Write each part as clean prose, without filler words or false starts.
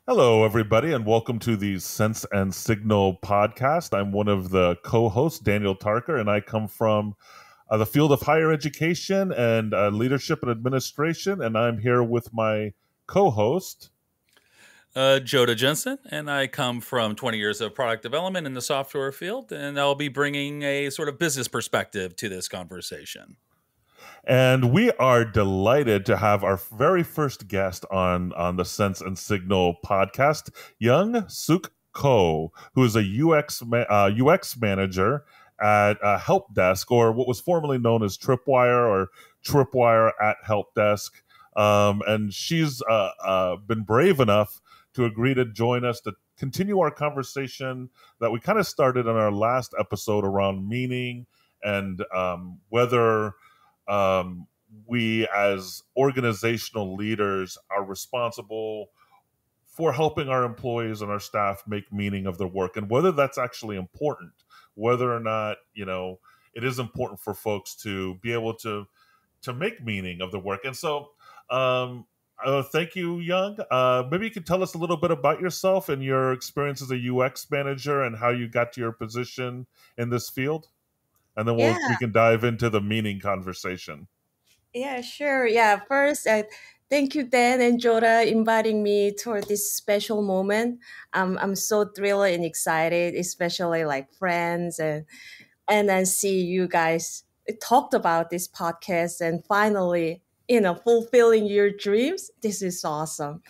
Hello, everybody, and welcome to the Sense and Signal podcast. I'm one of the co-hosts, Daniel Tarker, and I come from the field of higher education and leadership and administration. And I'm here with my co-host. Jodah Jensen, and I come from 20 years of product development in the software field, and I'll be bringing a sort of business perspective to this conversation. And we are delighted to have our very first guest on the Sense and Signal podcast, Yung Sook Koh, who is a UX manager at Help Desk, or what was formerly known as Tripwire, or Tripwire at Help Desk. And she's been brave enough to agree to join us to continue our conversation that we kind of started in our last episode around meaning and whether we as organizational leaders are responsible for helping our employees and our staff make meaning of their work, and whether that's actually important, whether or not it is important for folks to be able to make meaning of the work. And so thank you, Yung. Maybe you could tell us a little bit about yourself and your experience as a UX manager and how you got to your position in this field, and then Yeah, we can dive into the meaning conversation. yeah, sure. Yeah, first, thank you, Dan and Joda, inviting me toward this special moment. I'm so thrilled and excited, especially like friends and then see you guys talked about this podcast and finally, fulfilling your dreams. This is awesome.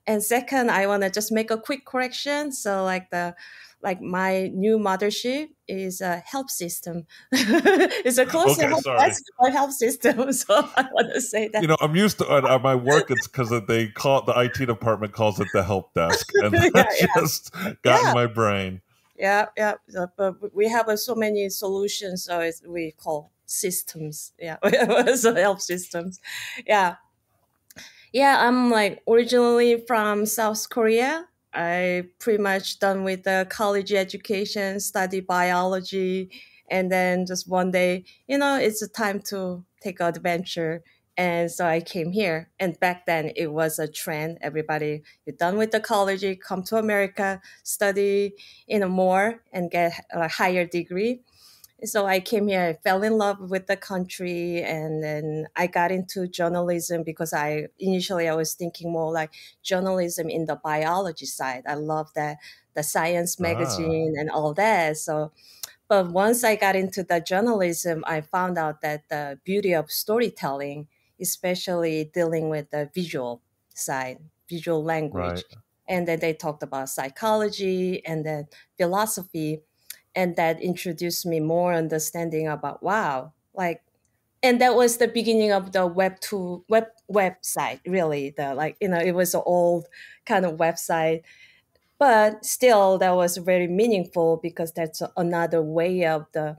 And second, I want to just make a quick correction. So like my new mothership is a help system. It's a close to Okay, help sorry. desk or help system. So I want to say that. I'm used to at my work. It's because they call it, the IT department calls it the help desk, and Yeah, that yeah, just got in yeah, my brain. yeah, yeah. But we have so many solutions, so we call systems. Yeah, so help systems. Yeah, yeah. I'm like originally from South Korea. I pretty much done with the college education, study biology, and then just one day, it's a time to take an adventure. And so I came here. And back then it was a trend. Everybody, you're done with the college, you come to America, study, more and get a higher degree. So I came here, I fell in love with the country, and then I got into journalism because I was thinking more like journalism in the biology side. I love that, the science Ah, magazine and all that. So but once I got into the journalism, I found out that the beauty of storytelling, especially dealing with the visual side, visual right. language. And then they talked about psychology and then philosophy, and that introduced me more understanding about wow, like, and that was the beginning of the website, really. The, like, it was an old kind of website, but still that was very meaningful because that's another way of the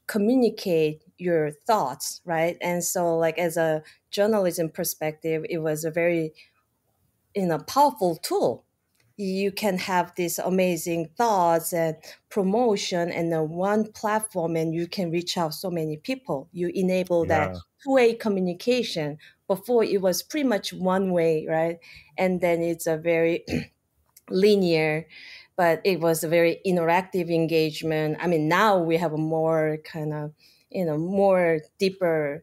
communicate your thoughts, right? And so, like, as a journalism perspective, it was a very, powerful tool. You can have these amazing thoughts and promotion and then one platform, and you can reach out so many people. You enable that Yeah. two-way communication. Before it was pretty much one way, right? And then it's a very linear, but it was a very interactive engagement. I mean, now we have a more kind of, more deeper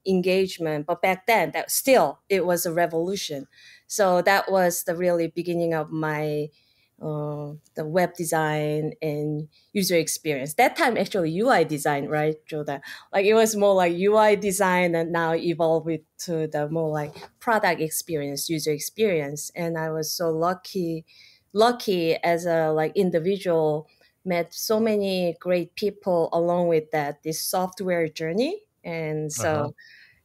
engagement, but back then that still it was a revolution. So that was the really beginning of my the web design and user experience. That time actually UI design, right, Joda? Like it was more like UI design and now evolved it to the more like product experience, user experience. And I was so lucky as a like individual, met so many great people along with that this software journey. And Uh-huh.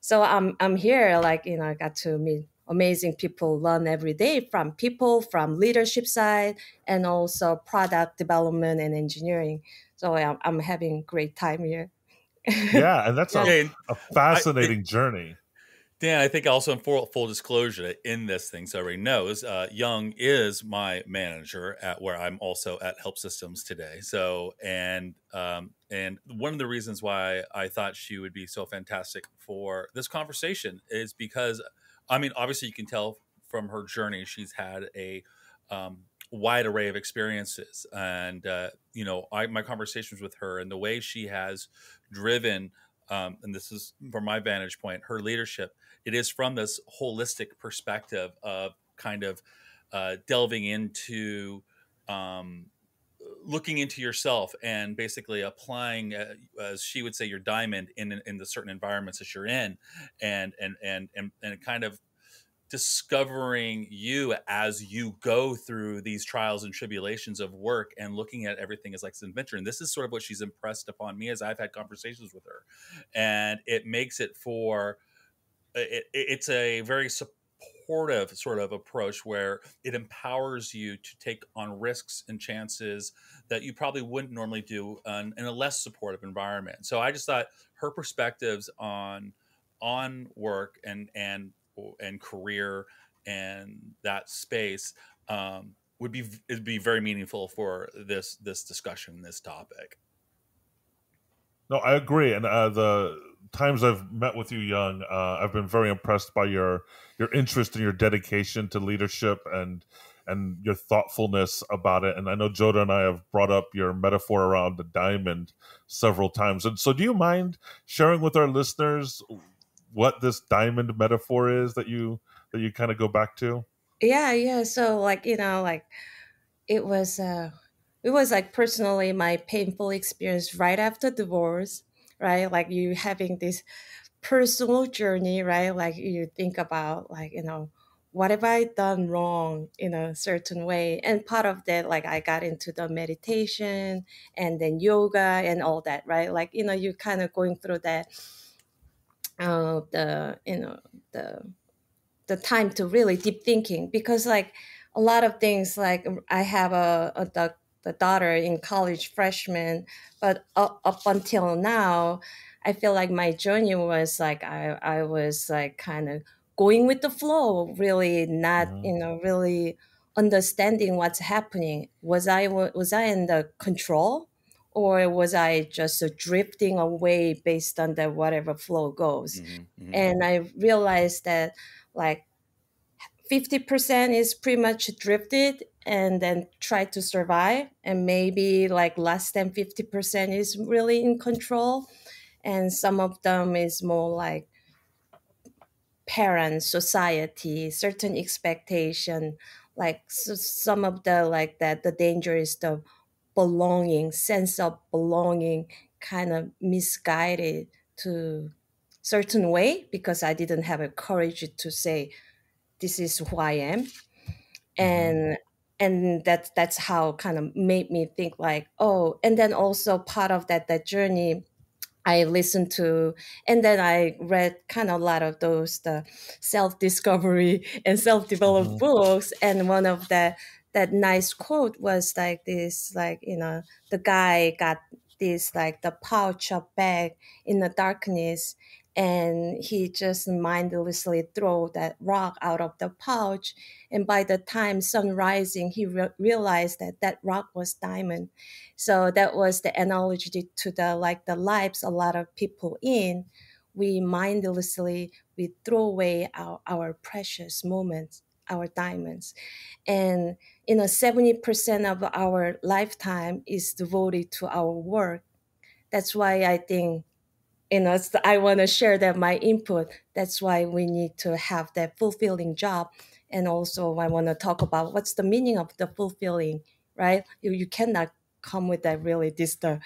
so I'm here, like, I got to meet amazing people, learn every day from people from leadership side and also product development and engineering. So I'm having great time here. Yeah, and that's Yeah. And a I, fascinating journey. Dan, I think also in full disclosure in this thing, so everybody knows, Young is my manager at where I'm also at Help Systems today. So, and one of the reasons why I thought she would be so fantastic for this conversation is because, I mean, obviously you can tell from her journey, she's had a wide array of experiences, and my conversations with her and the way she has driven, and this is from my vantage point, her leadership. It is from this holistic perspective of kind of delving into um, looking into yourself and basically applying, as she would say, your diamond in the certain environments that you're in, and kind of discovering you as you go through these trials and tribulations of work, and looking at everything as like an adventure. And this is sort of what she's impressed upon me as I've had conversations with her, and it makes it for it's a very supportive sort of approach where it empowers you to take on risks and chances that you probably wouldn't normally do in a less supportive environment. So I just thought her perspectives on work and career and that space it'd be very meaningful for this discussion, this topic. No, I agree. And the times I've met with you, Young, I've been very impressed by your interest and your dedication to leadership and your thoughtfulness about it. And I know Jodah and I have brought up your metaphor around the diamond several times. And so, do you mind sharing with our listeners what this diamond metaphor is that you kind of go back to? Yeah. So like, like it was it was like personally my painful experience right after divorce, right? Like you having this personal journey, right? Like you think about like, what have I done wrong in a certain way? And part of that, like I got into the meditation and then yoga and all that, right? Like, you're kind of going through that the the the time to really deep thinking, because like a lot of things, like I have the daughter in college freshman, but up until now I feel like my journey was like I was like kind of going with the flow, really not Mhm. really understanding what's happening. Was I in the control, or was I just drifting away based on the whatever flow goes? And I realized that like 50% is pretty much drifted and then try to survive, and maybe like less than 50% is really in control, and some of them is more like parents, society, certain expectation. Like some of the like that the danger is the belonging, sense of belonging, kind of misguided to certain way, because I didn't have a courage to say this is who I am. Mhm. And that's how kind of made me think like, oh. And then also part of that journey, I listened to, and then I read kind of a lot of those the self discovery and self developed Mhm. books, and one of that nice quote was like this, like the guy got this like the pouch of bag in the darkness, and he just mindlessly throw that rock out of the pouch, and by the time sun rising, he realized that that rock was diamond. So that was the analogy to the like the lives a lot of people in. We mindlessly we throw away our precious moments, our diamonds. And 70% of our lifetime is devoted to our work. That's why I think, I want to share that my input. That's why we need to have that fulfilling job. And also I want to talk about what's the meaning of the fulfilling, right? You cannot come with that really this the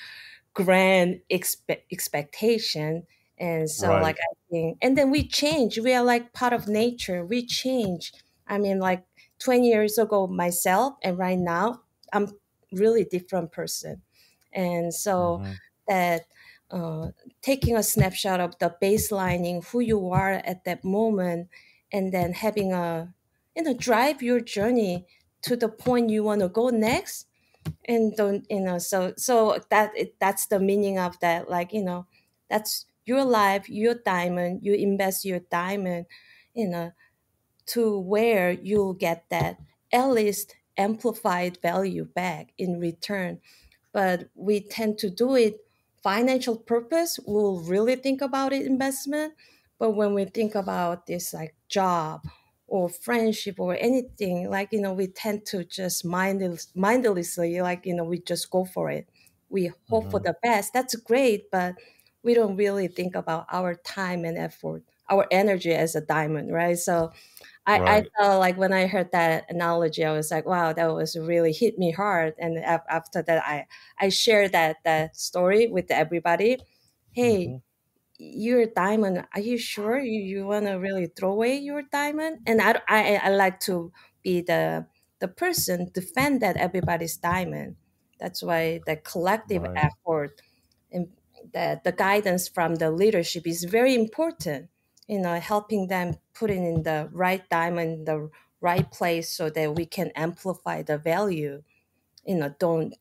grand expectation. And so Right. like I think, and then we change. We are like part of nature. We change. I mean, like 20 years ago myself, and right now I'm really different person. And so Mhm. that uh, taking a snapshot of the baselining who you are at that moment, and then having a drive your journey to the point you want to go next. And don't so that's the meaning of that, like that's your life, your diamond. You invest your diamond you know to where you'll get that at least amplified value back in return. But we tend to do it financial purpose. We'll really think about it investment. But when we think about this like job or friendship or anything, like, we tend to just mindlessly, like, we just go for it. We hope for Hmm. the best. That's great, but we don't really think about our time and effort, our energy as a diamond, right? So I Right. felt like when I heard that analogy, I was like, wow, that was really hit me hard. And after that, I shared that story with everybody. Hey, Hmm. your diamond, are you sure you want to really throw away your diamond? And I like to be the person defend that everybody's diamond. That's why the collective Right. effort and the guidance from the leadership is very important, helping them put it in the right diamond, the right place, so that we can amplify the value. Don't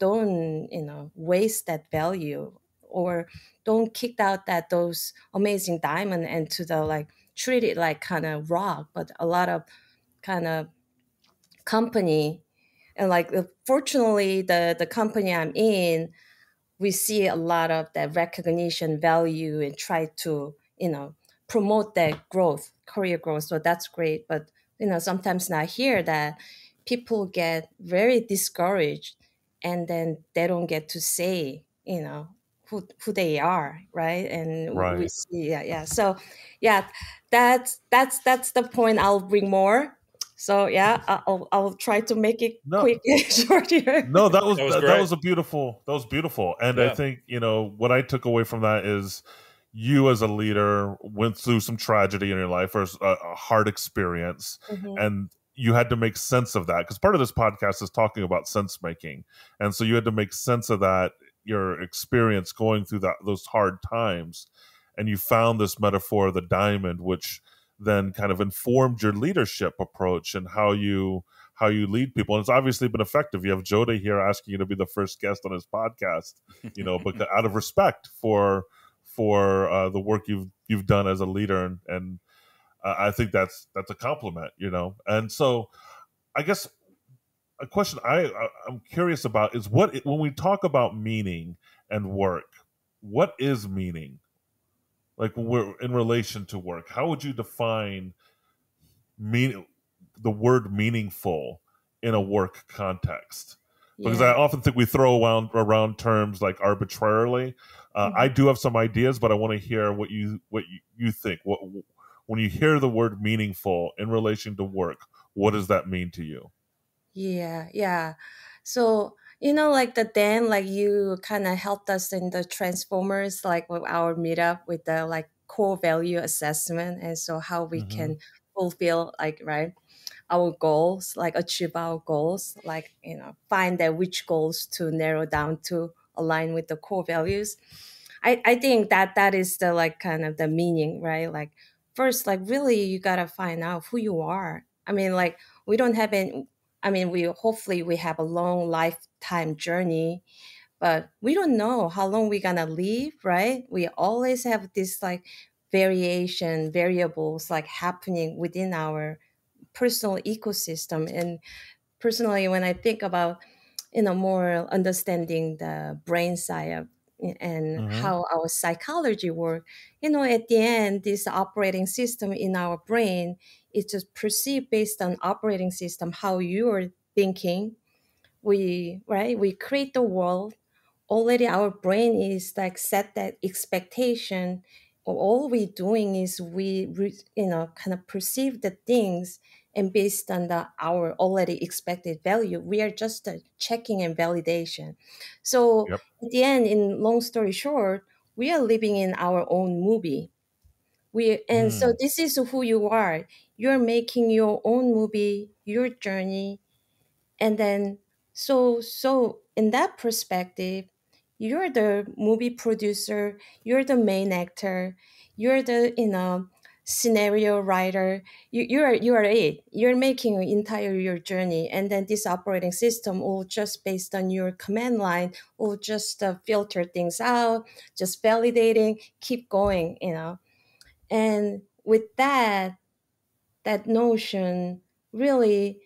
waste that value, or don't kick out that those amazing diamond into the, like, treat it like kind of rock. But a lot of kind of company, and like, fortunately, the company I'm in, we see a lot of that recognition value and try to, promote that growth, career growth. So that's great. But, sometimes I hear that people get very discouraged, and then they don't get to say, who they are, right? And we Right. see, yeah, yeah. So yeah, that's the point. I'll bring more. So yeah, I'll try to make it No, quick and short here. no, that was That was that great. was a beautiful, that was beautiful. And I Yeah. think, what I took away from that is you as a leader went through some tragedy in your life, or a hard experience, Mhm. and you had to make sense of that, because part of this podcast is talking about sense making. And so you had to make sense of that, your experience going through those hard times, and you found this metaphor of the diamond, which then kind of informed your leadership approach and how you lead people. And it's obviously been effective. You have Jodah here asking you to be the first guest on his podcast, because out of respect for the work you've done as a leader, and I think that's a compliment. And so I guess a question I'm curious about is, when we talk about meaning and work, what is meaning? Like, when we're in relation to work, how would you define mean the word meaningful in a work context? Because I Yeah. often think we throw around terms like arbitrarily. I Mhm. do have some ideas, but I want to hear what you think. When you hear the word meaningful in relation to work, what does that mean to you? Yeah, yeah. So, like the Dan, like you kind of helped us in the Transformers, like with our meetup with the, like, core value assessment. And so how we Hmm. can fulfill, like, right, our goals, like achieve our goals, like, find that which goals to narrow down to align with the core values. I think that is the, like, kind of the meaning, right? Like, first, like, really you gotta find out who you are. I mean, like, we don't have any, I mean, we hopefully we have a long lifetime journey, but we don't know how long we're gonna live, right? We always have this, like, variables, like, happening within our personal ecosystem. And personally, when I think about, more understanding the brain side of, and Hmm. how our psychology work, at the end, this operating system in our brain is just perceived based on operating system, how you're thinking. We create the world. Already our brain is, like, set that expectation. All we doing is kind of perceive the things, and based on our already expected value, we are just checking and validation. So Yep. at the end, in long story short, we are living in our own movie. And so Mm. this is who you are. You're making your own movie, your journey. And then, so in that perspective, you're the movie producer, you're the main actor, you're the, scenario writer. You are it. You're making your entire your journey, and then this operating system will just, based on your command line, will just filter things out, just validating, keep going. And with that notion, really,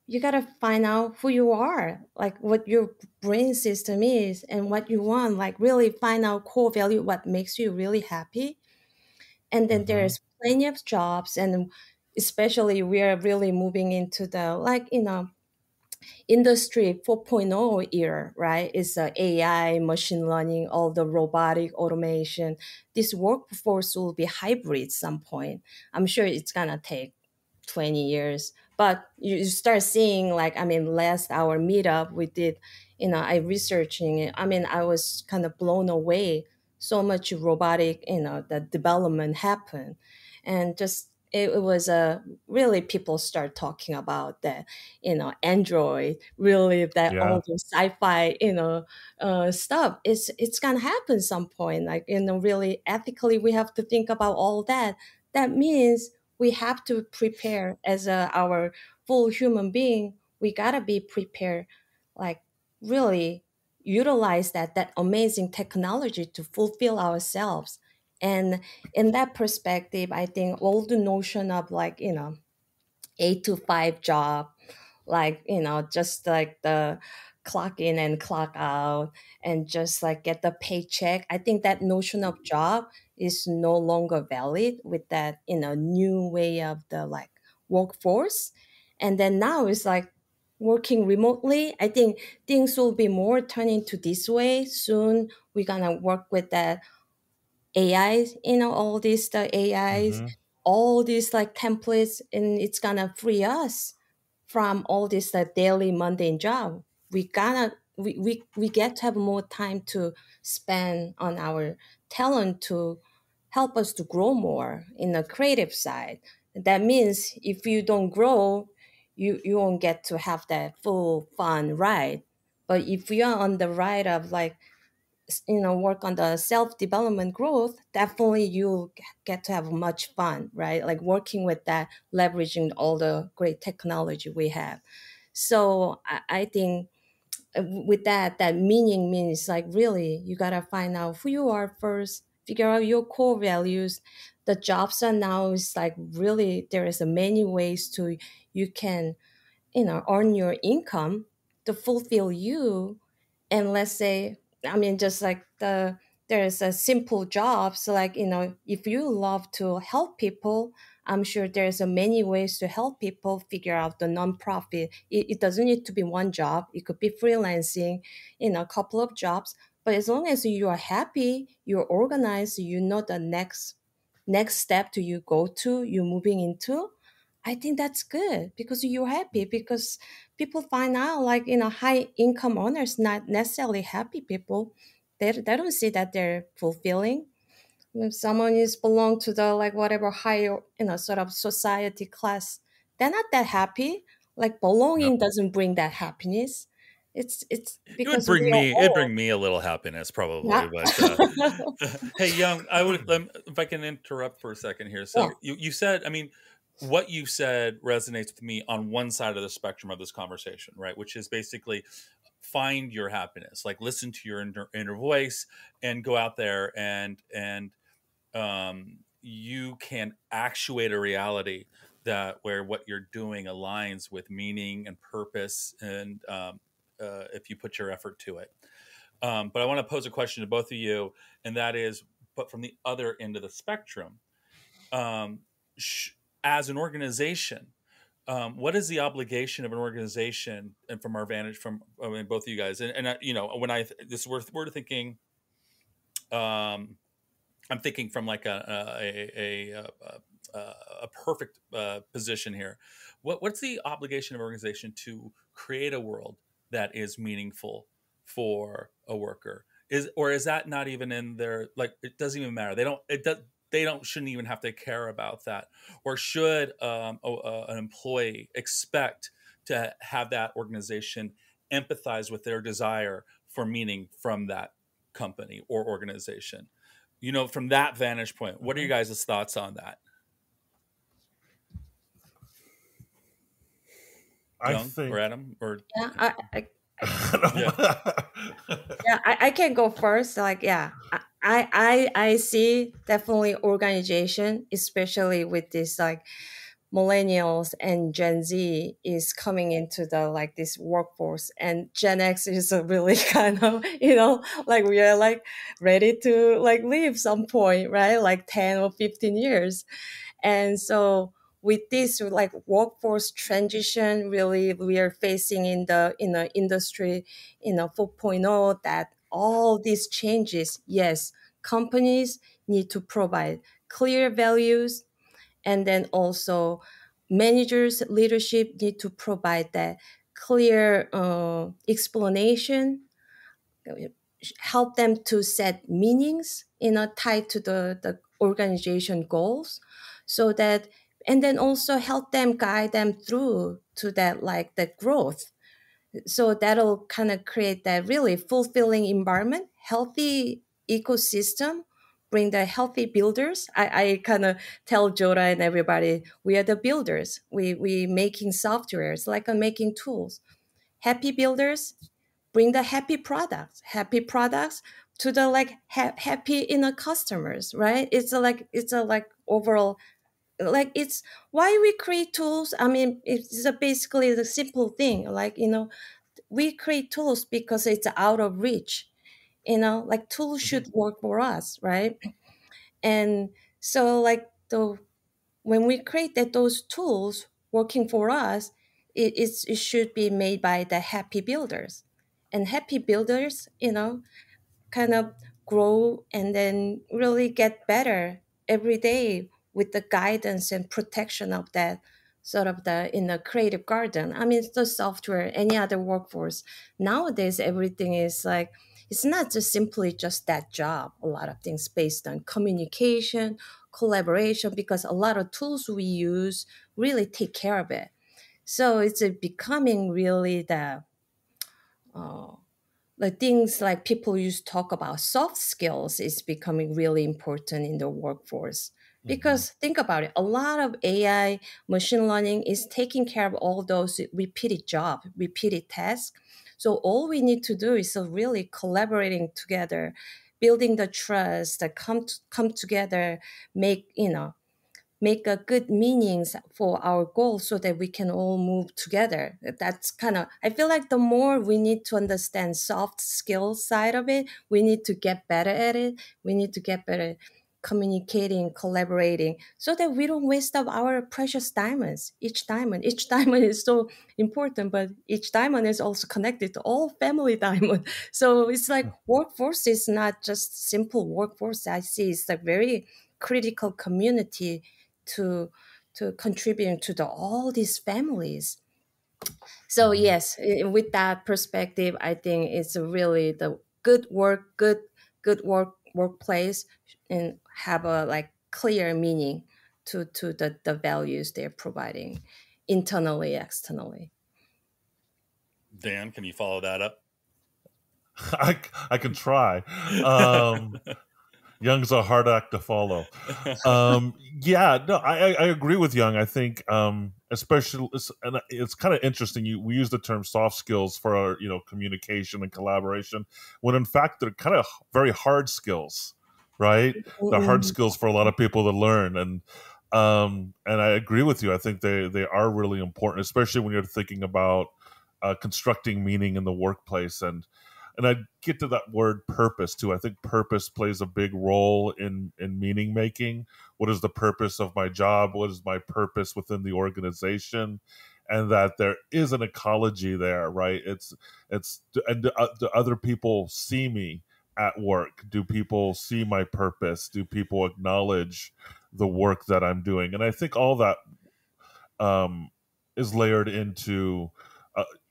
you got to find out who you are, like what your brain system is and what you want, like really find out core value, what makes you really happy. And then Hmm. there's plenty of jobs, and especially we are really moving into the industry 4.0 era, right? It's AI, machine learning, all the robotic automation. This workforce will be hybrid some point. I'm sure it's gonna take 20 years, but you start seeing last our meetup we did, I researching it. I mean, I was kind of blown away. So much robotic, the development happened, and just it was really people start talking about that, Android, really that Yeah. all the sci-fi, stuff. It's gonna happen some point. Like, really ethically, we have to think about all that. That means we have to prepare as our full human being. We gotta be prepared, like really utilize that amazing technology to fulfill ourselves. And in that perspective, I think all the notion of 8 to 5 job, just like the clock in and clock out and just like get the paycheck. I think that notion of job is no longer valid with that, new way of the workforce. And then now it's like working remotely. I think things will be more turning to this way soon. We're gonna work with that AIs, all these the AIs, Hmm. all these like templates, and it's gonna free us from all this daily mundane job. We get to have more time to spend on our talent to help us to grow more in the creative side. That means if you don't grow, you won't get to have that full fun ride. But if you are on the ride of work on the self-development growth, definitely you get to have much fun, right? Like working with that, leveraging all the great technology we have. So I think with that meaning means like really you gotta find out who you are first, figure out your core values. The jobs are now is like really there is a many ways to you can earn your income to fulfill you. And let's say, I mean, just like there's a simple job, so like if you love to help people, I'm sure there's a many ways to help people figure out the nonprofit. It doesn't need to be one job, it could be freelancing, a couple of jobs. But as long as you are happy, you're organized, you know the next step to you go to you moving into, I think that's good because you're happy. Because people find out like high income earners not necessarily happy people. They don't see that they're fulfilling. If someone is belong to the like whatever higher sort of society class, they're not that happy. Like Yep. belonging doesn't bring that happiness. It's It would because we bring are me it'd all, bring me a little happiness yeah. probably, but hey, Young, if I can interrupt for a second here. Yeah. So you said, I mean, what you said resonates with me on one side of the spectrum of this conversation, right? Which is basically find your happiness, like listen to your inner voice and go out there and you can actuate a reality that where what you're doing aligns with meaning and purpose and if you put your effort to it. But I want to pose a question to both of you, and that is, but from the other end of the spectrum, um, sh- as an organization, what is the obligation of an organization, and from our vantage, from I mean, both of you guys, and when this we're thinking, um, I'm thinking from like a perfect position here. What's the obligation of an organization to create a world that is meaningful for a worker? Is that not even in their, like, it doesn't even matter. They don't shouldn't even have to care about that. Or should an employee expect to have that organization empathize with their desire for meaning from that company or organization? From that vantage point, what are you Mhm. guys' thoughts on that? I Young or think. Adam or Yeah, yeah. yeah, I can go first. Like, yeah, I see definitely organization, especially with this like millennials and Gen Z is coming into the like this workforce, and Gen X is a really kind of like we are like ready to like leave some point, right? Like 10 or 15 years. And so with this like workforce transition, really we are facing in the industry 4.0, that all these changes, yes, companies need to provide clear values, and then also managers, leadership need to provide that clear explanation, help them to set meanings, tied to the organization goals, so that, and then also help them, guide them through to that, like the growth. So that'll kind of create that really fulfilling environment, healthy ecosystem, bring the healthy builders. I kind of tell Jodah and everybody, we are the builders. We making softwares, like making tools. Happy builders bring the happy products to the like happy customers, right? It's a like overall, like it's why we create tools. I mean, it's basically the simple thing, like we create tools because it's out of reach, like tools should work for us, right? And so like the when we create those tools working for us, it should be made by the happy builders, and happy builders kind of grow and then really get better every day with the guidance and protection of that sort of the in the creative garden. I mean, it's the software, any other workforce. Nowadays, everything is like, it's not just simply just that job. A lot of things based on communication, collaboration, because a lot of tools we use really take care of it. So it's becoming really uh, the things like people used to talk about soft skills is becoming really important in the workforce. Because think about it, a lot of AI, machine learning is taking care of all those repeated jobs, repeated tasks. So all we need to do is really collaborating together, building the trust, that come together, make make a good meanings for our goals, so that we can all move together. That's kind of, I feel like the more we need to understand soft skill side of it, we need to get better at it. We need to get better at communicating, collaborating, so that we don't waste up our precious diamonds. Each diamond is so important, but each diamond is also connected to all family diamond. So it's like workforce is not just simple workforce. I see it's a very critical community to contribute to all these families. So yes, with that perspective, I think it's really the good workplace, and have a like clear meaning to the values they're providing internally, externally. Dan, can you follow that up? I can try. Young's a hard act to follow. Yeah, no, I agree with Young. I think, especially, and it's kind of interesting. We use the term soft skills for our, communication and collaboration, when in fact they're kind of very hard skills, right? They're hard skills for a lot of people to learn, and I agree with you. I think they are really important, especially when you're thinking about constructing meaning in the workplace. And I get to that word purpose too. I think purpose plays a big role in meaning making. What is the purpose of my job? What is my purpose within the organization? And that there is an ecology there, right? And do other people see me at work? Do people see my purpose? Do people acknowledge the work that I'm doing? And I think all that is layered into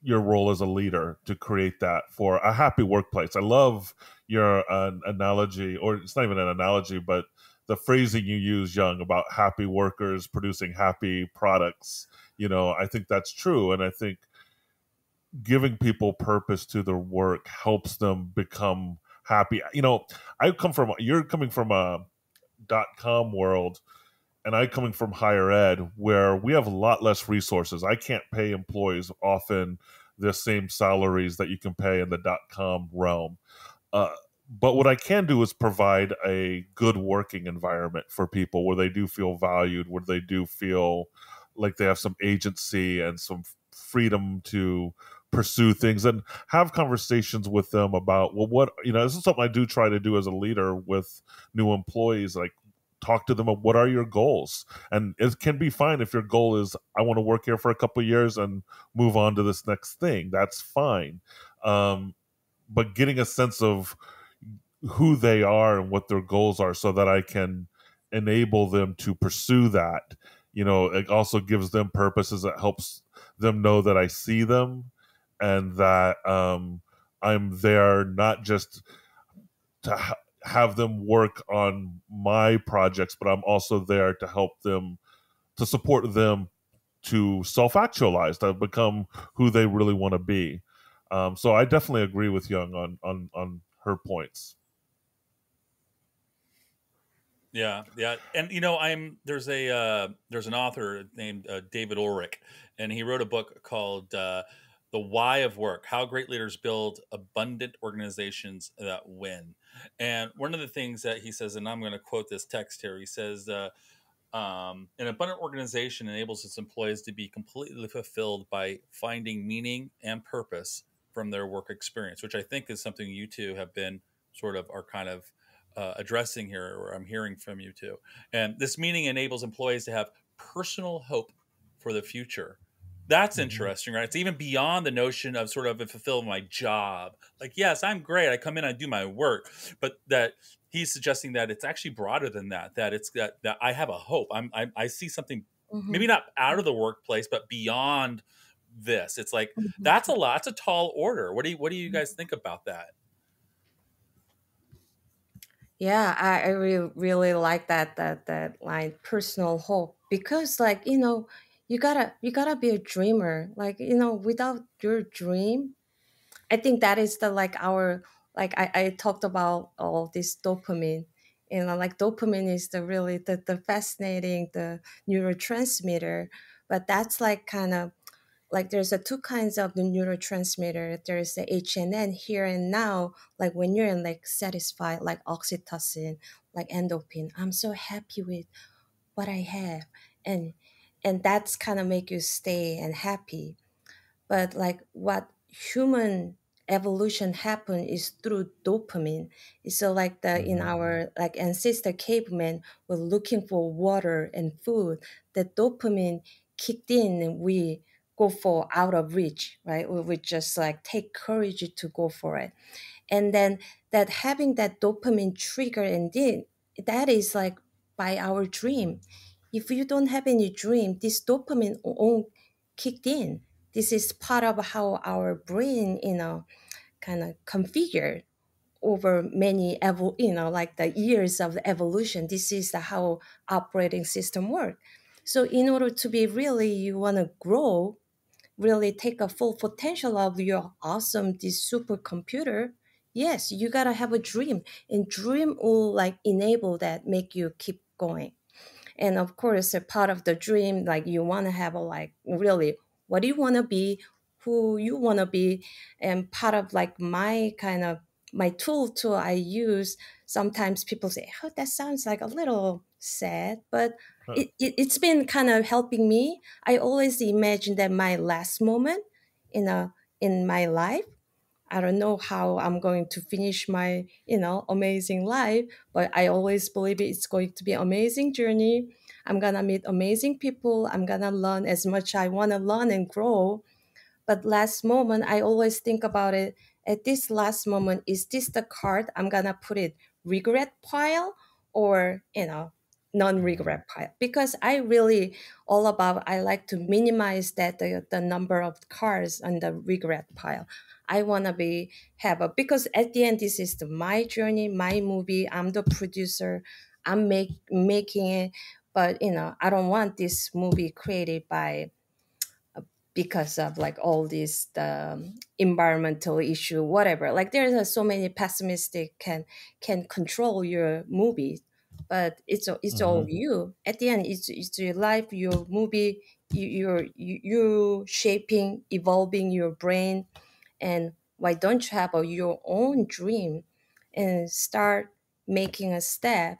your role as a leader to create that for a happy workplace. I love your analogy, or it's not even an analogy, but the phrasing you use, Young, about happy workers producing happy products. I think that's true. And I think giving people purpose to their work helps them become happy. You're coming from a .com world, and I coming from higher ed, where we have a lot less resources. I can't pay employees often the same salaries that you can pay in the .com realm. But what I can do is provide a good working environment for people where they do feel valued, where they do feel like they have some agency and some freedom to pursue things and have conversations with them about, well, what, this is something I do try to do as a leader with new employees, like talk to them about what are your goals. And it can be fine if your goal is, I want to work here for a couple of years and move on to this next thing. That's fine. But getting a sense of who they are and what their goals are so that I can enable them to pursue that. It also gives them purposes. It helps them know that I see them and that I'm there not just to have them work on my projects, but I'm also there to help them, to support them to self-actualize, to become who they really want to be. So I definitely agree with Young on her points. Yeah, yeah, and there's an author named David Ulrich, and he wrote a book called "The Why of Work: How Great Leaders Build Abundant Organizations That Win." And one of the things that he says, and I'm going to quote this text here, he says, "An abundant organization enables its employees to be completely fulfilled by finding meaning and purpose from their work experience," which I think is something you two have been sort of are kind of addressing here, or I'm hearing from you too. And this meaning enables employees to have personal hope for the future. That's Mhm. interesting, right? It's even beyond the notion of sort of fulfilling my job. Like, yes, I'm great. I come in, I do my work, but that he's suggesting that it's actually broader than that. That it's that I have a hope. I see something, maybe Mhm. not out of the workplace, but beyond this. It's like that's a Mhm. lot. It's a tall order. What do you guys think about that? Yeah, I really like that line, personal hope, because like you gotta be a dreamer. Like without your dream, I think that is the like our like I talked about all this dopamine. Like dopamine is the fascinating the neurotransmitter, but that's like kind of like there's a two kinds of the neurotransmitter. There's the HNN, here and now, like when you're like satisfied, like oxytocin, like endorphin. I'm so happy with what I have, and that's kind of make you stay and happy. But like what human evolution happened is through dopamine. So like the in Mhm. our like ancestor cavemen were looking for water and food, the dopamine kicked in and we go for out of reach, right? We just like take courage to go for it. And then that having that dopamine trigger, and then that is like by our dream. If you don't have any dream, this dopamine won't kicked in. This is part of how our brain kind of configured over many like the years of evolution. This is how operating system work. So in order to be really, you want to grow, really take a full potential of your awesome this supercomputer, yes, you gotta have a dream, and dream will like enable that, make you keep going. And of course, a part of the dream, like you want to have a like really what do you want to be, who you want to be. And part of like my kind of my tool I use, sometimes people say, oh, that sounds like a little sad, but Huh. it's been kind of helping me. I always imagine that my last moment in a in my life, I don't know how I'm going to finish my, amazing life, but I always believe it's going to be an amazing journey. I'm gonna meet amazing people. I'm gonna learn as much I want to learn and grow. But last moment, I always think about it. At this last moment, is this the card I'm gonna put it regret pile, or Mhm. non-regret pile? Because I really all about, I like to minimize that the number of cards on the regret pile. I wanna be have a, because at the end this is my journey, my movie. I'm the producer. I'm making it, but I don't want this movie created by because of like all these environmental issue, whatever. Like there's so many pessimistic can control your movie, but it's all Mhm. you. At the end, it's your life, your movie. You shaping, evolving your brain. And why don't you have your own dream and start making a step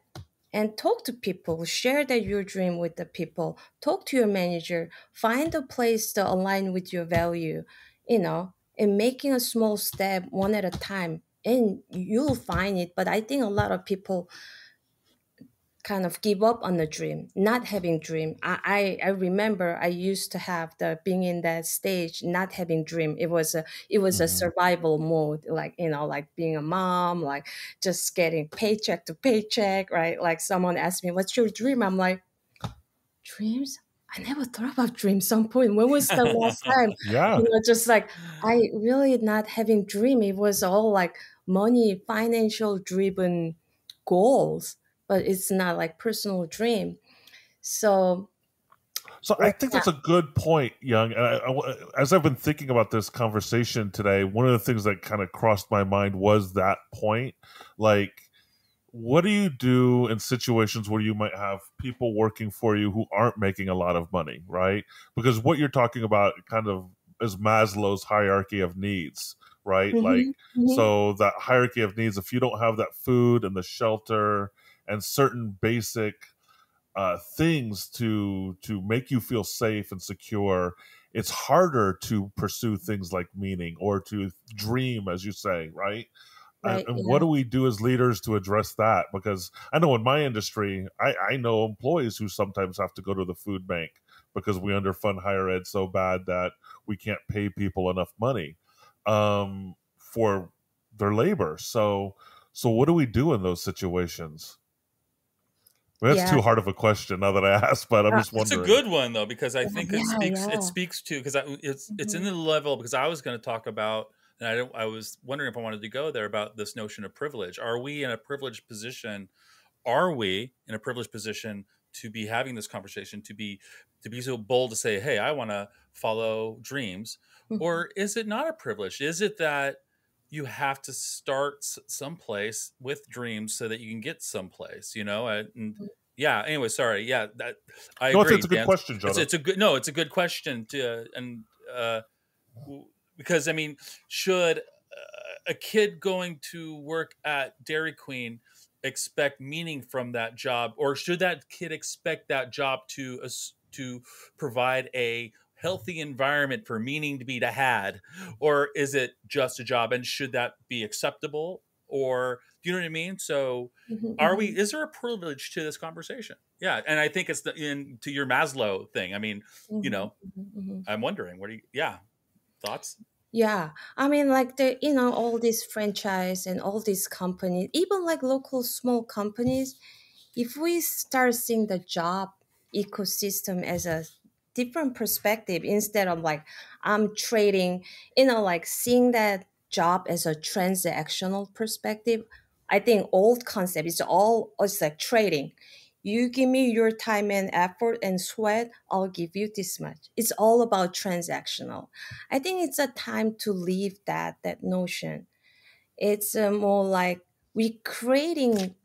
and talk to people, share that your dream with the people, talk to your manager, find a place to align with your value, and making a small step one at a time, and you'll find it. But I think a lot of people kind of give up on the dream, not having dream. I remember I used to have the being in that stage, not having dream. It was a Hmm. survival mode, like like being a mom, like just getting paycheck to paycheck, right? Like someone asked me, "What's your dream?" I'm like, dreams. I never thought about dreams. Some point, when was the last time? Yeah. Just like I really not having dream. It was all like money, financial driven goals, but it's not like personal dream. So So I like, think yeah, that's a good point, Young. And as I've been thinking about this conversation today, one of the things that kind of crossed my mind was that point. Like, what do you do in situations where you might have people working for you who aren't making a lot of money, right? Because what you're talking about kind of is Maslow's hierarchy of needs, right? Like, mm-hmm, mm-hmm, so that hierarchy of needs, if you don't have that food and the shelter and certain basic things to make you feel safe and secure, it's harder to pursue things like meaning or to dream, as you say, right? right, And what yeah, do we do as leaders to address that? Because I know in my industry, I know employees who sometimes have to go to the food bank because we underfund higher ed so bad that we can't pay people enough money for their labor. So what do we do in those situations? Well, that's yeah, too hard of a question now that I asked, but I'm just It's a wondering. good one though, because I yeah, think yeah, it yeah. speaks to, because it's in Mm-hmm, the level, because I was going to talk about, and I was wondering if I wanted to go there, about this notion of privilege. Are we in a privileged position? Are we in a privileged position to be having this conversation, to be so bold to say, hey, I want to follow dreams? mm-hmm, Or is it not a privilege? Is it that you have to start someplace with dreams so that you can get someplace, and yeah, anyway, sorry, yeah, that I No, agree, it's a good Dan. question, it's Joda. it's a good no it's a good question to, and because I mean, should a kid going to work at Dairy Queen expect meaning from that job, or should that kid expect that job to provide a healthy environment for meaning to be had, or is it just a job, and should that be acceptable, or do you know what I mean? So are we, mm-hmm, is there a privilege to this conversation? Yeah, and I think it's to your Maslow thing. I mean, you mm-hmm, know mm-hmm. I'm wondering, what do you, yeah, thoughts? Yeah, I mean, like all these franchise and all these companies, even like local small companies, if we start seeing the job ecosystem as a different perspective instead of like I'm trading, like seeing that job as a transactional perspective, I think old concept is all it's like trading. You give me your time and effort and sweat, I'll give you this much. It's all about transactional. I think it's a time to leave that notion. It's more like we creating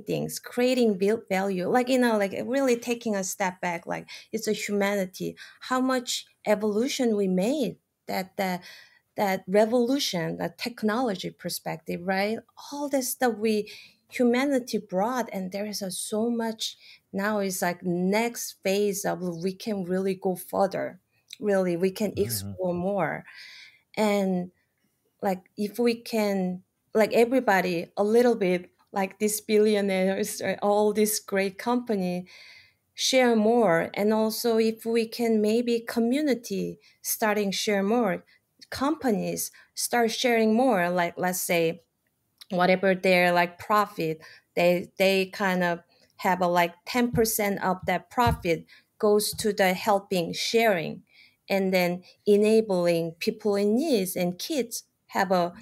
things, creating value, like like really taking a step back, like it's a humanity, how much evolution we made, that revolution, that technology perspective, right? All the stuff we humanity brought, and there is so much. Now is like next phase of we can really go further, really we can Hmm. explore more. And like if we can, like everybody a little bit, like these billionaires, all this great company share more. And also if we can, maybe community starting share more, companies start sharing more, like let's say whatever their like profit, they kind of have a like 10% of that profit goes to the helping sharing, and then enabling people in needs and kids have a,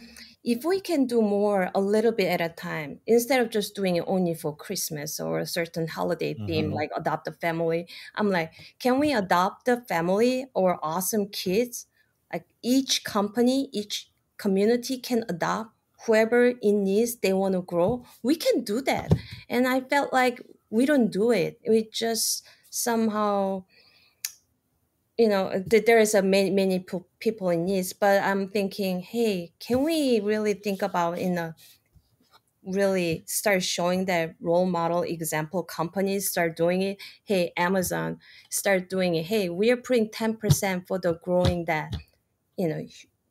if we can do more a little bit at a time instead of just doing it only for Christmas or a certain holiday theme Hmm. like adopt a family. I'm like, can we adopt a family or awesome kids, like each company, each community can adopt whoever in needs they want to grow, we can do that. And I felt like we don't do it, we just somehow, there is a many people in needs, but I'm thinking, hey, can we really think about in a really start showing that role model example, companies start doing it, hey, Amazon start doing it, hey, we are putting 10% for the growing that, you know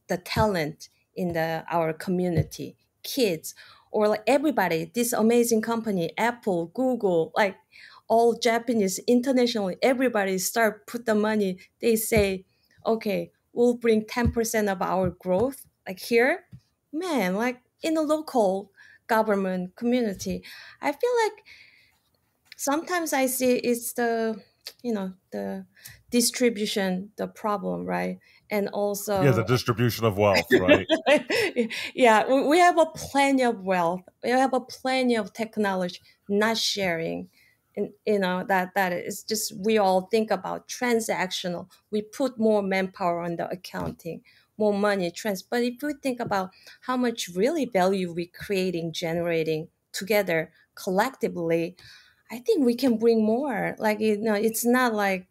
the talent in our community, kids. or like everybody, this amazing company, Apple, Google, like all Japanese, internationally, everybody start put the money. They say, okay, we'll bring 10% of our growth, like here, man, like in the local government community. I feel like sometimes I see it's the, the distribution, the problem, right? And Yeah, the also, distribution of wealth, right? yeah, we have a plenty of wealth. We have a plenty of technology, not sharing. And that is just, we all think about transactional. We put more manpower on the accounting, more money but if we think about how much really value we creating, generating together collectively, I think we can bring more. Like, it's not like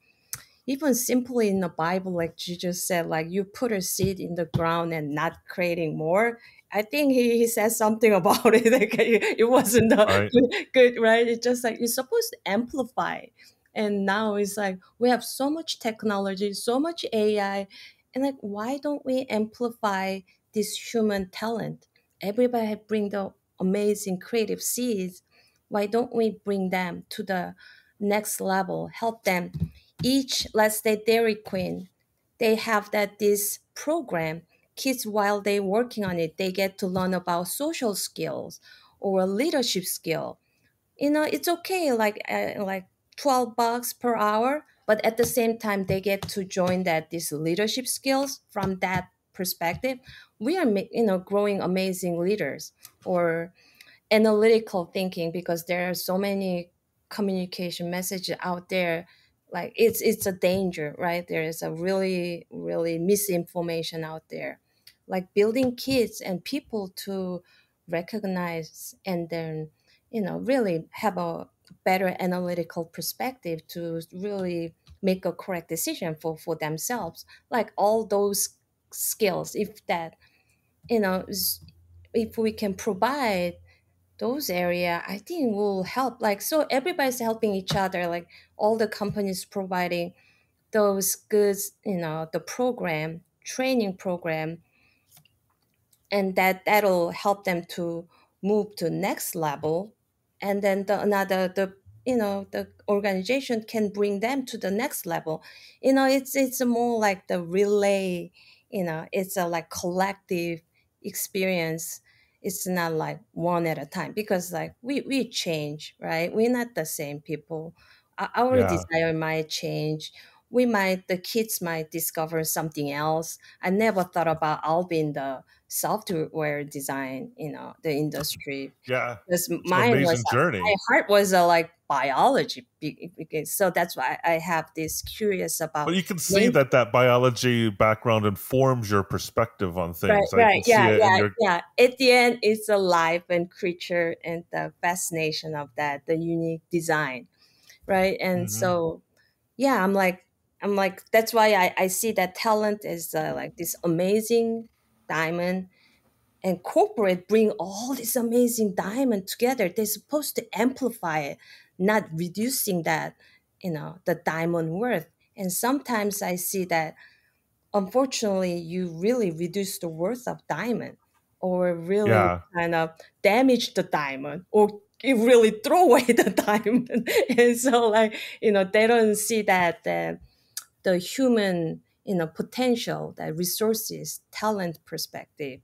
even simply in the Bible, like Jesus said, like you put a seed in the ground and not creating more. I think he said something about it. Like it wasn't Right. good, right? It's just like you're supposed to amplify. And now it's like we have so much technology, so much AI. And like, why don't we amplify this human talent? Everybody bring the amazing creative seeds. Why don't we bring them to the next level, help them each, let's say Dairy Queen, they have that this program. Kids, while they working on it, they get to learn about social skills or leadership skill. It's okay, like $12 per hour, but at the same time, they get to join that this leadership skills from that perspective. We are growing amazing leaders or analytical thinking, because there are so many communication messages out there. Like it's a danger, right? There is a really really misinformation out there. Like building kids and people to recognize and then really have a better analytical perspective to really make a correct decision for themselves. Like all those skills, if that if we can provide those area, I think will help. Like, so everybody's helping each other, like all the companies providing those goods, the program, training program, and that'll help them to move to next level. And then the organization can bring them to the next level. It's a more like the relay. It's a like collective experience. It's not like one at a time, because like we change, right? We're not the same people. Our Yeah. desire might change. The kids might discover something else. I never thought about I'll be in the software design, the industry. Yeah. Because It's an amazing my journey. heart was like biology. So that's why I have this curious about But you can see nature. that biology background informs your perspective on Right, things. I right, can see yeah, it in yeah, your yeah. At the end, it's a life and creature and the fascination of that, the unique design, right? And Mhm. so, yeah, I'm like that's why I see that talent is like this amazing diamond, and corporate bring all this amazing diamond together. They're supposed to amplify it, not reducing that, the diamond worth. And sometimes I see that unfortunately you really reduce the worth of diamond, or really Yeah. kind of damage the diamond, or you really throw away the diamond. And so like, they don't see that the human potential, the resources, talent perspective.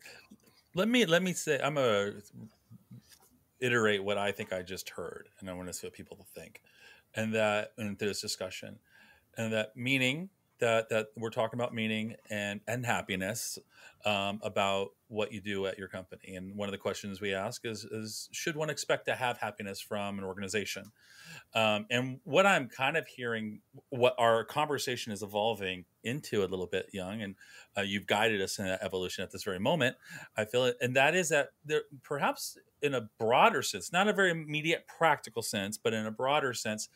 Let me say, I'm a iterate what I think I just heard, and I want to see what people think, and that in this discussion, and that meaning that we're talking about meaning and happiness, about what you do at your company. And one of the questions we ask is should one expect to have happiness from an organization? And what I'm kind of hearing, what our conversation is evolving into a little bit, Young, and you've guided us in that evolution at this very moment. I feel it, and that is that there, perhaps in a broader sense, not a very immediate practical sense, but in a broader sense,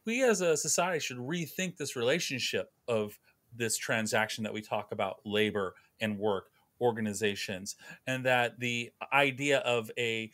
we as a society should rethink this relationship of this transaction that we talk about, labor and work, organizations, and that the idea of a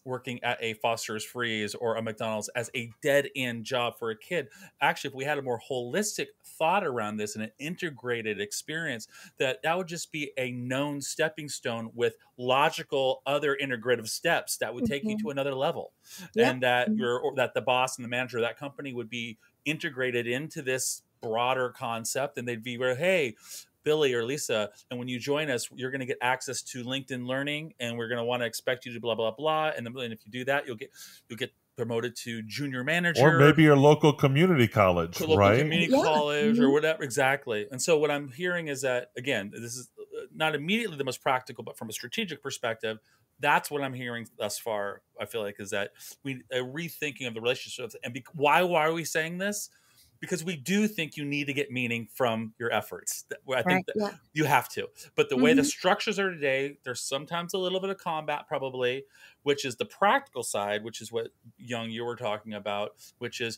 working at a Foster's Freeze or a McDonald's as a dead end job for a kid. Actually, if we had a more holistic thought around this and an integrated experience, that would just be a known stepping stone with logical other integrative steps that would take you to another level. Yeah. And that that the boss and the manager of that company would be integrated into this broader concept, and they'd be where, hey, Billy or Lisa, and when you join us, you're going to get access to LinkedIn Learning, and we're going to want to expect you to blah blah blah. And if you do that, you'll get promoted to junior manager, or maybe your local community college, right? Community college or whatever. Exactly. And so what I'm hearing is that, again, this is not immediately the most practical, but from a strategic perspective, that's what I'm hearing thus far. I feel like is that a rethinking of the relationships. And why are we saying this? Because we do think you need to get meaning from your efforts. I think that you have to. But the way the structures are today, there's sometimes a little bit of combat probably, which is the practical side, which is what, Yung, you were talking about, which is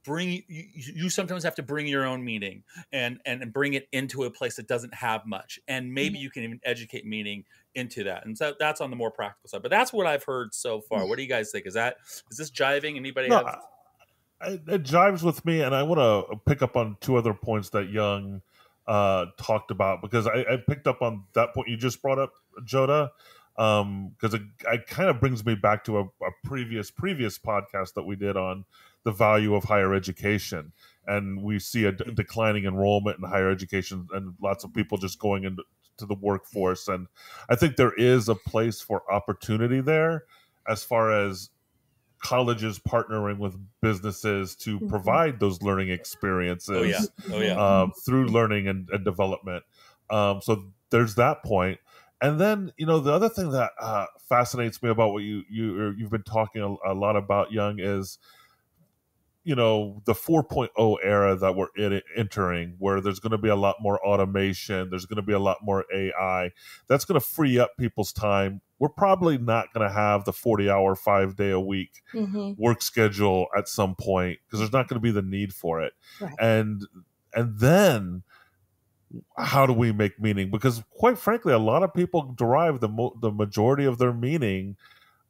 you sometimes have to bring your own meaning and bring it into a place that doesn't have much. And maybe you can even educate meaning into that. And so that's on the more practical side. But that's what I've heard so far. What do you guys think? Is this jiving? Anybody have... It jives with me, and I want to pick up on two other points that Yung talked about, because I picked up on that point you just brought up, Jodah, because it kind of brings me back to a previous podcast that we did on the value of higher education, and we see a declining enrollment in higher education and lots of people just going into the workforce, and I think there is a place for opportunity there as far as colleges partnering with businesses to provide those learning experiences through learning and development. So there's that point. And then, the other thing that fascinates me about what you've been talking a lot about, Yung, is, the 4.0 era that we're entering, where there's going to be a lot more automation, there's going to be a lot more AI. That's going to free up people's time. We're probably not going to have the 40-hour, 5-day-a-week work schedule at some point, because there's not going to be the need for it. Right. And then how do we make meaning? Because quite frankly, a lot of people derive the majority of their meaning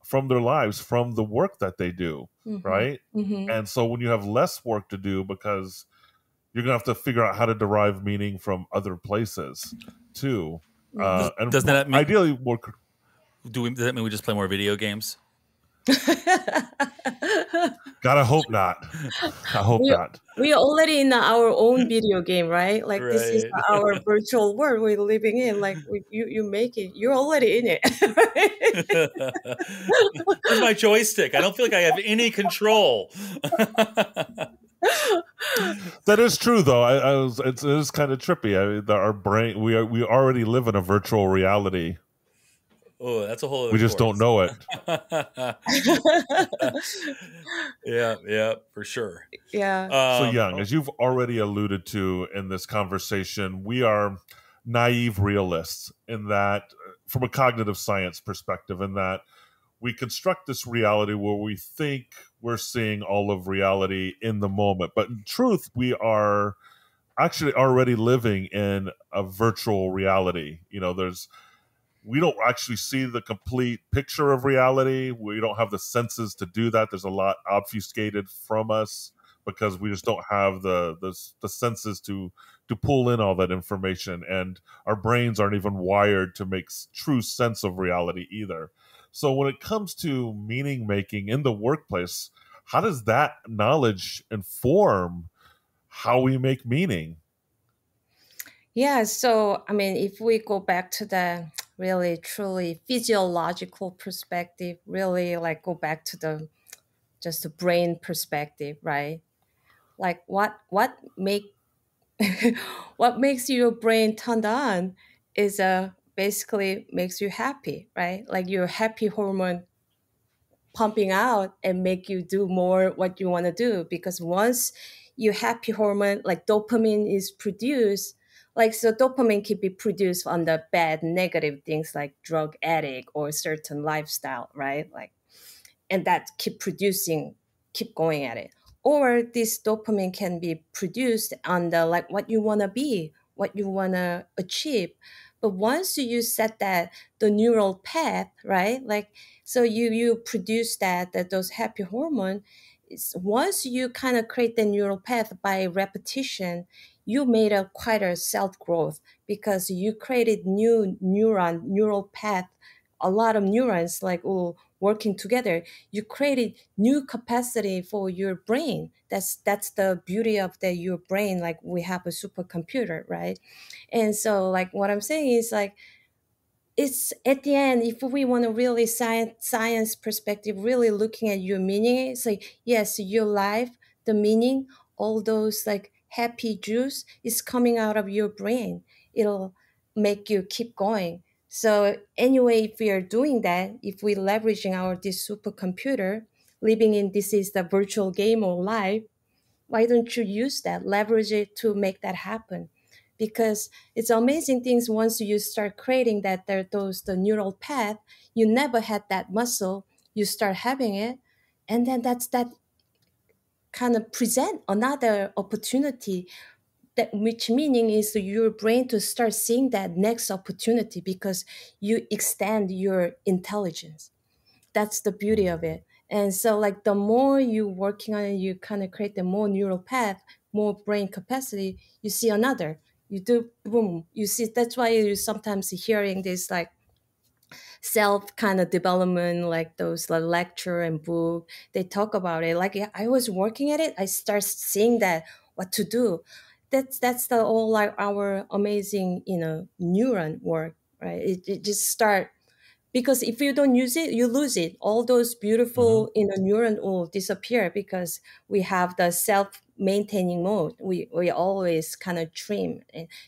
from their lives, from the work that they do, right? And so when you have less work to do, because you're going to have to figure out how to derive meaning from other places too. And doesn't that mean, ideally work? Does that mean we just play more video games? Gotta hope not. I hope not. We are already in our own video game, right? Like this is our virtual world we're living in. Like you make it, you're already in it. Where's my joystick? I don't feel like I have any control. That is true, though. It is kind of trippy. Our brain, we already live in a virtual reality. Oh, that's a whole other we just don't know it. Yeah, for sure. Yeah. So, Yung, as you've already alluded to in this conversation, we are naive realists in that, from a cognitive science perspective, in that we construct this reality where we think we're seeing all of reality in the moment. But in truth, we are actually already living in a virtual reality. We don't actually see the complete picture of reality. We don't have the senses to do that. There's a lot obfuscated from us because we just don't have the senses to pull in all that information. And our brains aren't even wired to make true sense of reality either. So when it comes to meaning making in the workplace, how does that knowledge inform how we make meaning? Yeah. So, if we go back to the really truly physiological perspective, really like go back to the brain perspective, right? Like what makes your brain turned on is basically makes you happy, right? Like your happy hormone pumping out and make you do more what you want to do, because once your happy hormone like dopamine is produced, like, so dopamine can be produced on the bad, negative things like drug addict or certain lifestyle, right? Like, and that keep going at it. Or this dopamine can be produced on the like what you want to be, what you want to achieve. But once you set that the neural path, right? Like, so you produce that those happy hormone. Once you kind of create the neural path by repetition, you made a quite a self growth because you created new neural path, a lot of neurons like all working together. You created new capacity for your brain. That's the beauty of your brain. Like we have a supercomputer, right? And so like what I'm saying is like it's at the end, if we want to really science perspective, really looking at your meaning, it's like yes, your life, the meaning, all those like happy juice is coming out of your brain. It'll make you keep going. So anyway, if we are doing that, if we leveraging our this supercomputer, living in this is the virtual game of life, why don't you use that, leverage it to make that happen? Because it's amazing things once you start creating that there those the neural path, you never had that muscle, you start having it, and then that's that kind of present another opportunity, that which meaning is your brain to start seeing that next opportunity because you extend your intelligence. That's the beauty of it. And so like the more you working on it, you kind of create the more neural path, more brain capacity, you see another, you do boom, you see. That's why you sometimes hearing this like self kind of development, like those like lecture and book, they talk about it. Like yeah, I was working at it, I start seeing that what to do. That's the all like our amazing, neuron work, right? It just start, because if you don't use it, you lose it. All those Hmm. beautiful neuron will disappear because we have the self-maintaining mode. We always kind of trim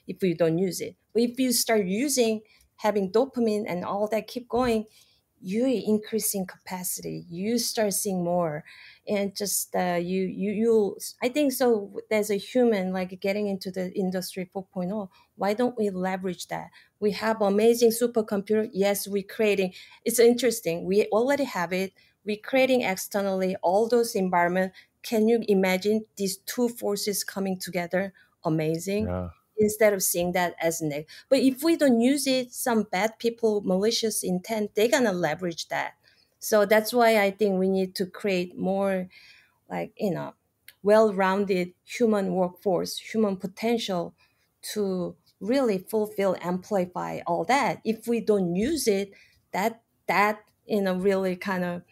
if we don't use it. But if you start using, having dopamine and all that keep going, you're increasing capacity. You start seeing more, and just you. I think so. There's a human like getting into the industry 4.0. Why don't we leverage that? We have amazing supercomputer. Yes, we creating. It's interesting. We already have it. We creating externally all those environment. Can you imagine these two forces coming together? Amazing. Yeah. Instead of seeing that as negative. But if we don't use it, some bad people, malicious intent, they're gonna leverage that. So that's why I think we need to create more like well-rounded human workforce, human potential to really fulfill, amplify all that. If we don't use it, that really kind of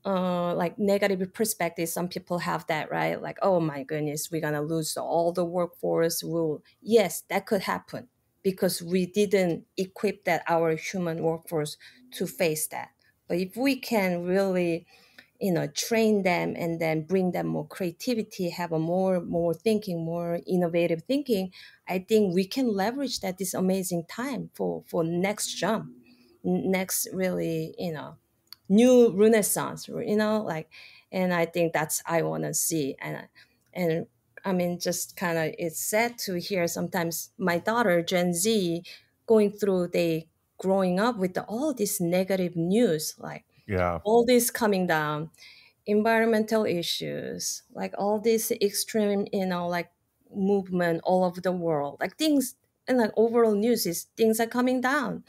like negative perspective. Some people have that, right? Like, oh my goodness, we're gonna lose all the workforce. Will Yes, that could happen because we didn't equip that our human workforce to face that. But if we can really train them and then bring them more creativity, have a more thinking, more innovative thinking, I think we can leverage that this amazing time for next jump, next really new renaissance, like. And I think that's I want to see. And I mean, just kind of it's sad to hear sometimes my daughter Gen Z going through, they growing up with all this negative news, like Yeah. all this coming down, environmental issues, like all this extreme, like movement all over the world, like things, and like overall news is things are coming down.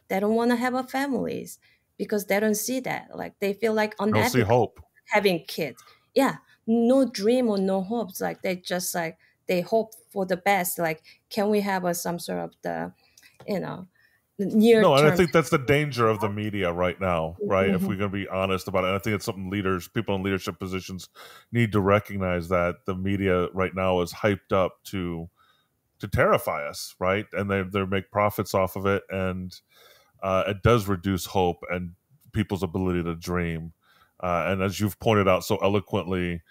They don't want to have a families because they don't see that. Like they feel like Don't see unethical hope. having kids. Yeah, no dream or no hopes. Like they just like they hope for the best. Like can we have some sort of the you know near No, and I term. think that's the danger of the media right now, right? If Mhm. we're going to be honest about it, and I think it's something people in leadership positions need to recognize, that the media right now is hyped up to terrify us, right? And they make profits off of it, and it does reduce hope and people's ability to dream. And as you've pointed out so eloquently,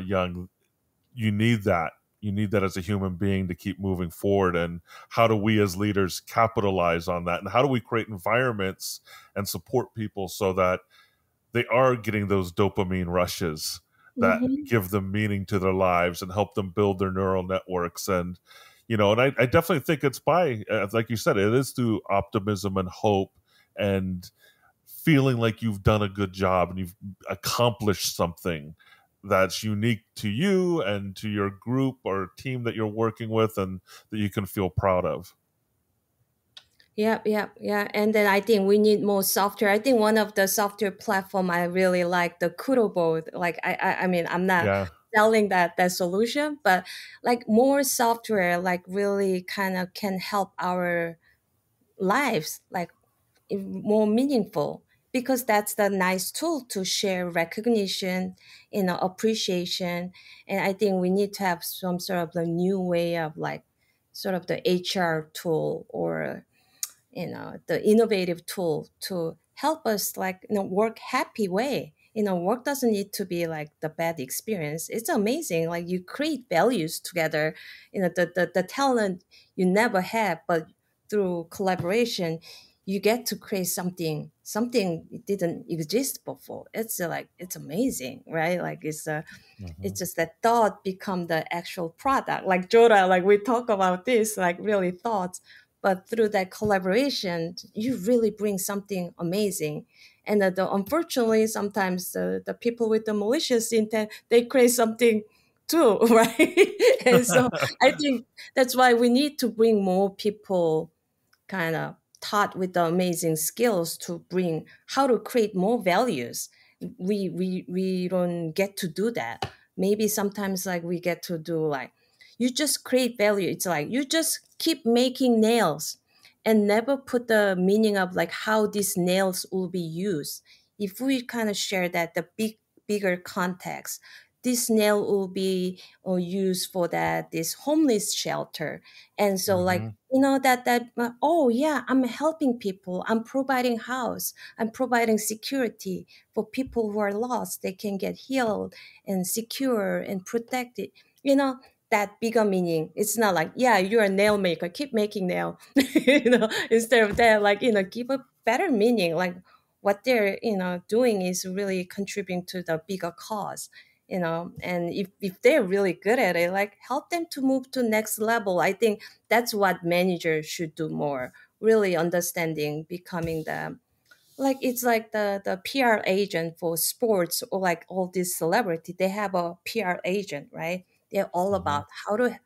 Young, you need that. You need that as a human being to keep moving forward. And how do we as leaders capitalize on that? And how do we create environments and support people so that they are getting those dopamine rushes that Mhm. give them meaning to their lives and help them build their neural networks? And and I definitely think it's by like you said, it is through optimism and hope and feeling like you've done a good job and you've accomplished something that's unique to you and to your group or team that you're working with, and that you can feel proud of. Yeah. And then I think we need more software. I think one of the software platform I really like the Kurobo. Like I mean, I'm not Yeah. selling that solution, but like more software, like really kind of can help our lives, like more meaningful, because that's the nice tool to share recognition, appreciation. And I think we need to have some sort of the new way of like sort of the HR tool, or the innovative tool to help us like work happy way. Work doesn't need to be like the bad experience. It's amazing, like you create values together, the talent you never had, but through collaboration you get to create something it didn't exist before. It's like it's amazing, right? Like it's just that thought become the actual product. Like Joda, like we talk about this, like really thoughts, but through that collaboration, you really bring something amazing. And unfortunately, sometimes the people with the malicious intent, they create something too, right? And so I think that's why we need to bring more people kind of taught with the amazing skills to bring how to create more values. We don't get to do that. Maybe sometimes like we get to do like you just create value. It's like you just keep making nails and never put the meaning of like how these nails will be used. If we kind of share that the bigger context, this nail will be used for this homeless shelter. And so like Hmm. oh yeah, I'm helping people, I'm providing house, I'm providing security for people who are lost, they can get healed and secure and protected. That bigger meaning. It's not like, yeah, you're a nail maker, keep making nail. Instead of that, like, give a better meaning, like what they're doing is really contributing to the bigger cause. And if they're really good at it, like help them to move to next level. I think that's what managers should do more, really understanding, becoming the like it's like the PR agent for sports, or like all these celebrity, they have a PR agent, right? They're all Hmm. about how to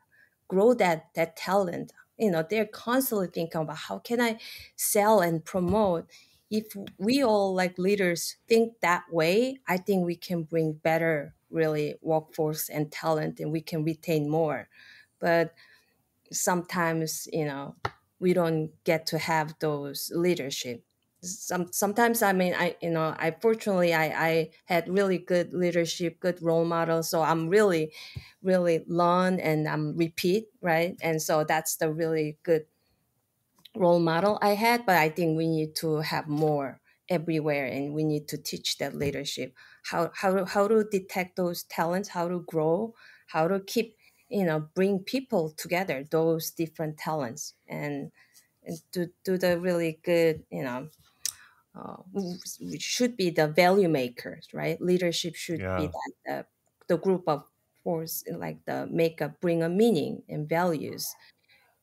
grow that talent. They're constantly thinking about how can I sell and promote. If we all like leaders think that way, I think we can bring better really workforce and talent, and we can retain more. But sometimes we don't get to have those leadership. Sometimes I mean I fortunately I had really good leadership, good role models, so I'm really learn and I'm repeat, right? And so that's the really good role model I had. But I think we need to have more everywhere, and we need to teach that leadership, how to detect those talents, how to grow, how to keep bring people together, those different talents, and to do the really good we should be the value makers, right? Leadership should be Yeah. the group of force, like the make a bring a meaning and values.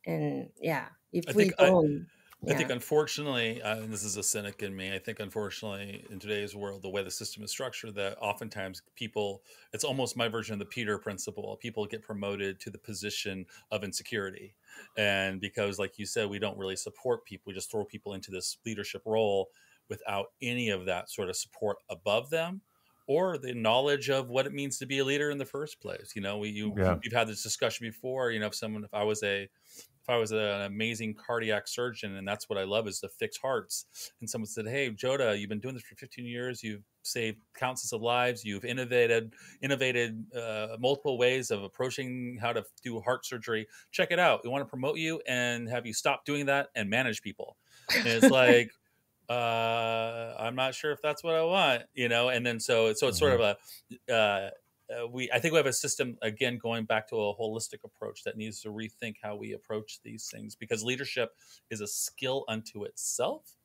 And yeah, I if we think don't, I think yeah. unfortunately, and this is a cynic in me, I think unfortunately in today's world, the way the system is structured, that oftentimes people, it's almost my version of the Peter principle. People get promoted to the position of insecurity. And because, like you said, we don't really support people, we just throw people into this leadership role without any of that sort of support above them or the knowledge of what it means to be a leader in the first place. Yeah. You've had this discussion before, if I was an amazing cardiac surgeon, and that's what I love is to fix hearts. And someone said, "Hey, Joda, you've been doing this for 15 years. You've saved countless of lives. You've innovated multiple ways of approaching how to do heart surgery. Check it out. We want to promote you and have you stop doing that and manage people." And it's like, I'm not sure if that's what I want, And then so it's sort Hmm. of I think we have a system, again, going back to a holistic approach that needs to rethink how we approach these things, because leadership is a skill unto itself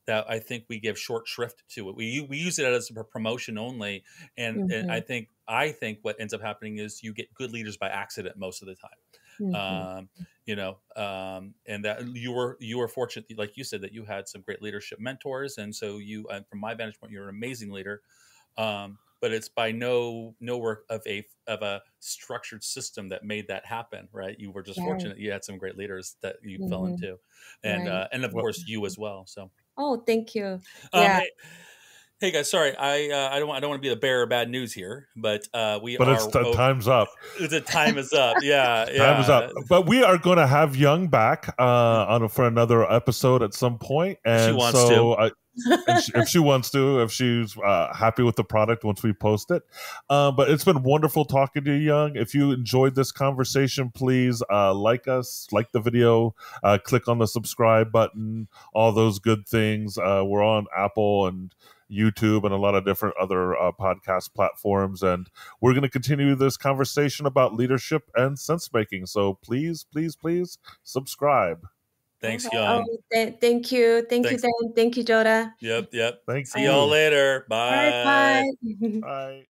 that I think we give short shrift to it. We use it as a promotion only, and Hmm. I think what ends up happening is you get good leaders by accident most of the time. Hmm. And that you were fortunate, like you said, that you had some great leadership mentors, and so from my vantage point, you're an amazing leader. but it's by no work of a structured system that made that happen, right? You were just fortunate you had some great leaders that you fell into, and of course you as well. So thank you. Yeah. Hey guys, sorry, I don't want to be the bearer of bad news here, but time's up. The time is up. Yeah, time is up. But we are going to have Yung back for another episode at some point, and she wants to. if she wants to, if she's happy with the product once we post it. But it's been wonderful talking to you, Yung. If you enjoyed this conversation, please like the video, click on the subscribe button, all those good things. We're on Apple and YouTube and a lot of different other podcast platforms, and we're going to continue this conversation about leadership and sense making. So please subscribe. Thanks, Yung. Thank you, Dan. Thank you, Jodah. Yep. Thanks. See y'all later. Bye. All right, bye. Bye.